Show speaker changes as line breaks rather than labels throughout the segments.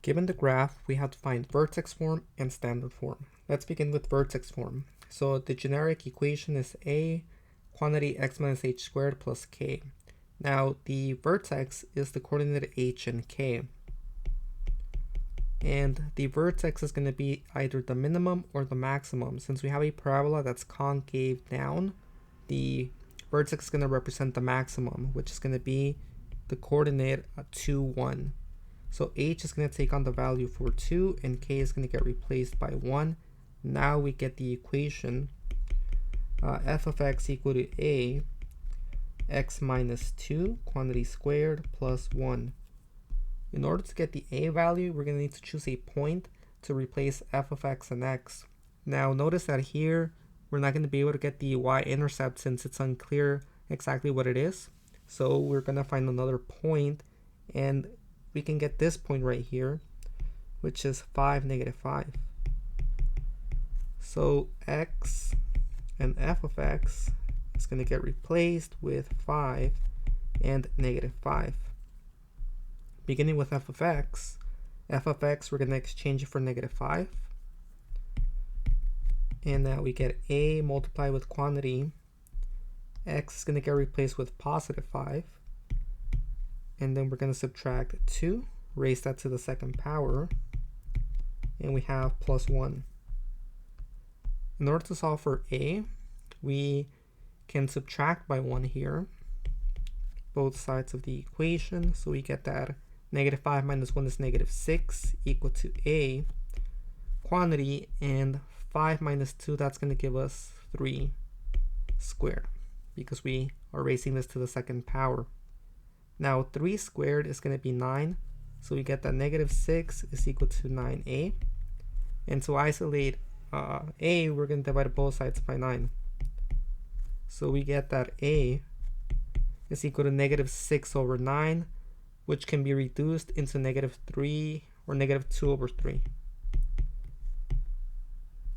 Given the graph, we have to find vertex form and standard form. Let's begin with vertex form. So the generic equation is A quantity x minus h squared plus k. Now the vertex is the coordinate h and k. And the vertex is going to be either the minimum or the maximum. Since we have a parabola that's concave down, the vertex is going to represent the maximum, which is going to be the coordinate 2, 1. So h is going to take on the value for 2 and k is going to get replaced by 1. Now we get the equation f of x equal to a x minus 2 quantity squared plus 1. In order to get the a value, we're going to need to choose a point to replace f of x and x. Now notice that here we're not going to be able to get the y-intercept since it's unclear exactly what it is. So we're going to find another point, and we can get this point right here, which is 5, negative 5. So x and f of x is going to get replaced with 5 and negative 5. Beginning with f of x we're going to exchange it for negative 5. And now we get a multiplied with quantity. X is going to get replaced with positive 5. And then we're going to subtract 2, raise that to the second power, and we have plus 1. In order to solve for a, we can subtract by 1 here, both sides of the equation. So we get that negative 5 minus 1 is negative 6 equal to a quantity, and 5 minus 2, that's going to give us 3 squared because we are raising this to the second power. Now 3 squared is going to be 9, so we get that negative 6 is equal to 9a. And to isolate a, we're going to divide both sides by 9. So we get that a is equal to negative 6 over 9, which can be reduced into negative 3 or negative 2 over 3.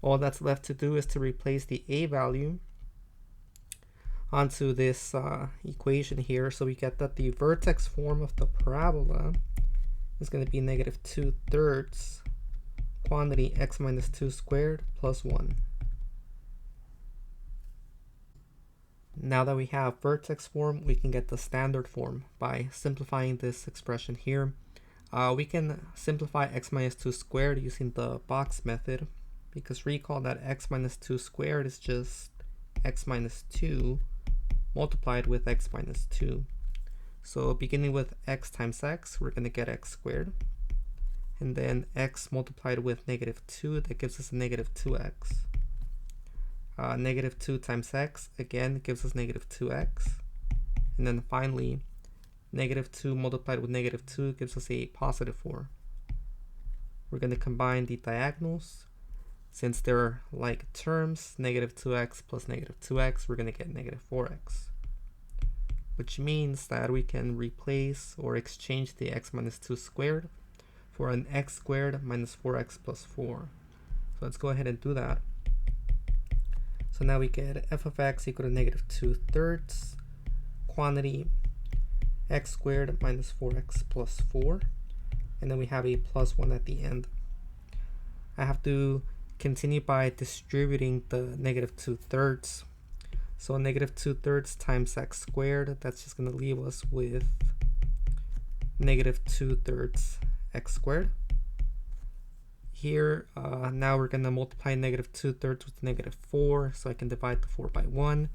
All that's left to do is to replace the a value onto this equation here. So we get that the vertex form of the parabola is going to be negative 2/3 quantity x minus 2 squared plus 1. Now that we have vertex form, we can get the standard form by simplifying this expression here. We can simplify x minus 2 squared using the box method, because recall that x minus 2 squared is just x minus 2 multiplied with x minus 2. So beginning with x times x, we're going to get x squared. And then x multiplied with negative 2, that gives us a negative 2x. Negative 2 times x, again, gives us negative 2x. And then finally, negative 2 multiplied with negative 2 gives us a positive 4. We're going to combine the diagonals. Since they're like terms, negative 2x plus negative 2x, we're going to get negative 4x. Which means that we can replace or exchange the x minus 2 squared for an x squared minus 4x plus 4. So let's go ahead and do that. So now we get f of x equal to negative 2/3 quantity x squared minus 4x plus 4. And then we have a plus 1 at the end. I have to continue by distributing the negative 2/3. So negative 2/3 times x squared, that's just going to leave us with negative 2/3 x squared. Here, now we're going to multiply negative 2/3 with negative 4, so I can divide the 4 by 1.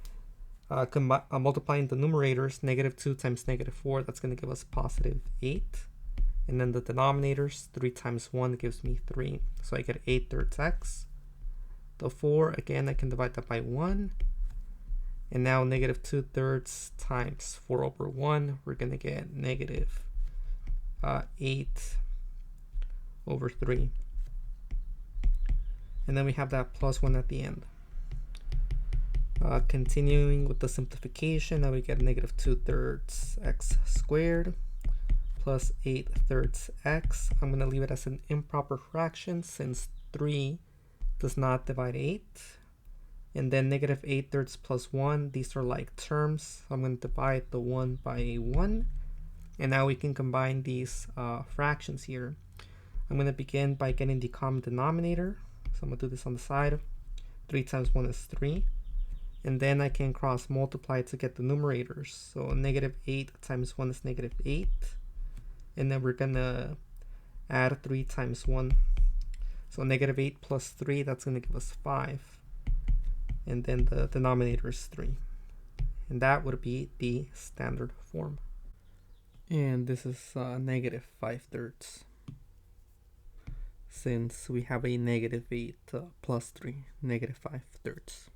Multiplying the numerators, negative 2 times negative 4, that's going to give us positive 8. And then the denominators, 3 times 1 gives me 3. So I get 8/3 x. The 4, again, I can divide that by 1. And now negative 2/3 times 4 over 1, we're going to get negative 8 over 3. And then we have that plus 1 at the end. Continuing with the simplification, now we get negative 2/3 x squared plus 8/3 x. I'm going to leave it as an improper fraction since 3 does not divide 8. And then negative 8/3 plus 1, these are like terms. So I'm going to divide the 1 by 1. And now we can combine these fractions here. I'm going to begin by getting the common denominator. So I'm going to do this on the side. 3 times 1 is 3. And then I can cross multiply to get the numerators. So negative 8 times 1 is negative 8. And then we're going to add 3 times 1. So negative 8 plus 3, that's going to give us 5. And then the denominator is 3. And that would be the standard form. And this is negative 5/3. Since we have a negative 8 plus 3, negative 5/3.